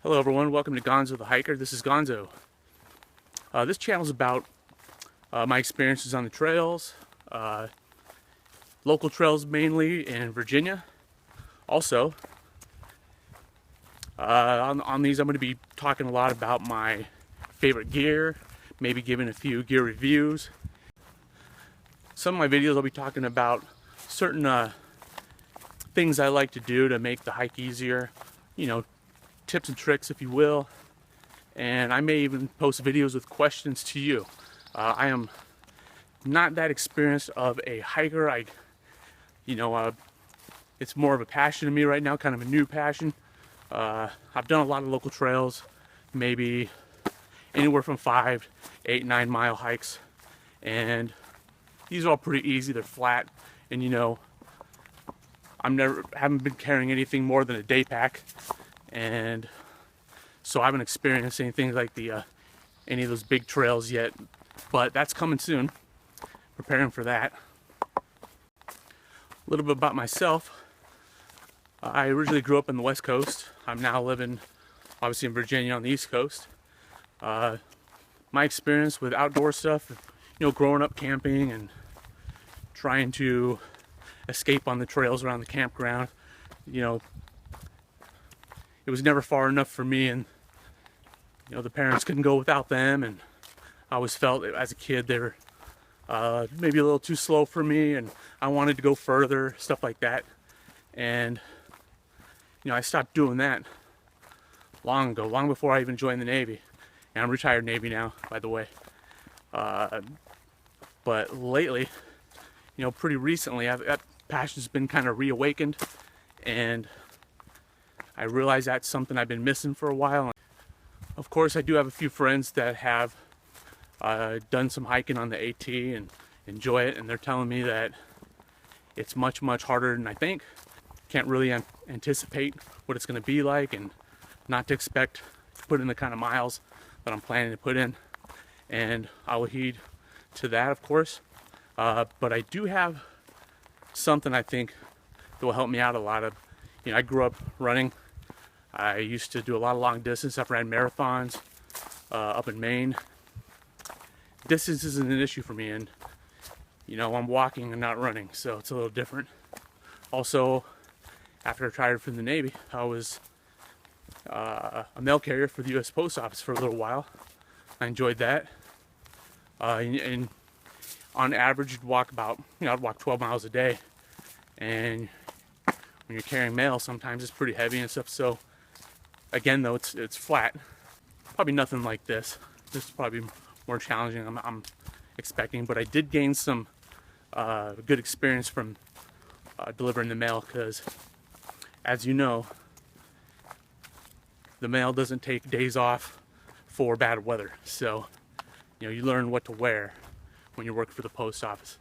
Hello everyone, welcome to Gonzo the Hiker. This is Gonzo. This channel is about my experiences on the trails, local trails mainly in Virginia. Also, on these I'm going to be talking a lot about my favorite gear, maybe giving a few gear reviews. Some of my videos I'll be talking about certain things I like to do to make the hike easier, tips and tricks, if you will, and I may even post videos with questions to you. I am not that experienced of a hiker. It's more of a passion to me right now, kind of a new passion. I've done a lot of local trails, maybe anywhere from 5, 8, 9 mile hikes, and these are all pretty easy. They're flat, and haven't been carrying anything more than a day pack. And so I haven't experienced anything like any of those big trails yet, but that's coming soon. Preparing for that. A little bit about myself. I originally grew up in the West Coast. I'm now living, obviously, in Virginia on the East Coast. My experience with outdoor stuff, growing up camping and trying to escape on the trails around the campground, it was never far enough for me, and the parents couldn't go without them, and I always felt as a kid they were maybe a little too slow for me, and I wanted to go further, stuff like that. And I stopped doing that long ago, long before I even joined the Navy, and I'm retired Navy now, by the way. But lately, pretty recently, that passion's been kind of reawakened, and I realize that's something I've been missing for a while. Of course, I do have a few friends that have done some hiking on the AT and enjoy it, and they're telling me that it's much, much harder than I think. Can't really anticipate what it's going to be like, and not to expect to put in the kind of miles that I'm planning to put in. And I will heed to that, of course. But I do have something I think that will help me out a lot. I grew up running. I used to do a lot of long distance. I've ran marathons up in Maine. Distance isn't an issue for me, and I'm walking and not running, so it's a little different. Also, after I retired from the Navy, I was a mail carrier for the U.S. Post Office for a little while. I enjoyed that. And on average, you'd walk I'd walk 12 miles a day, and when you're carrying mail, sometimes it's pretty heavy and stuff. So again, though, it's flat. Probably nothing like this. This is probably more challenging, I'm expecting. But I did gain some good experience from delivering the mail, because, as you know, the mail doesn't take days off for bad weather. So you learn what to wear when you work for the post office.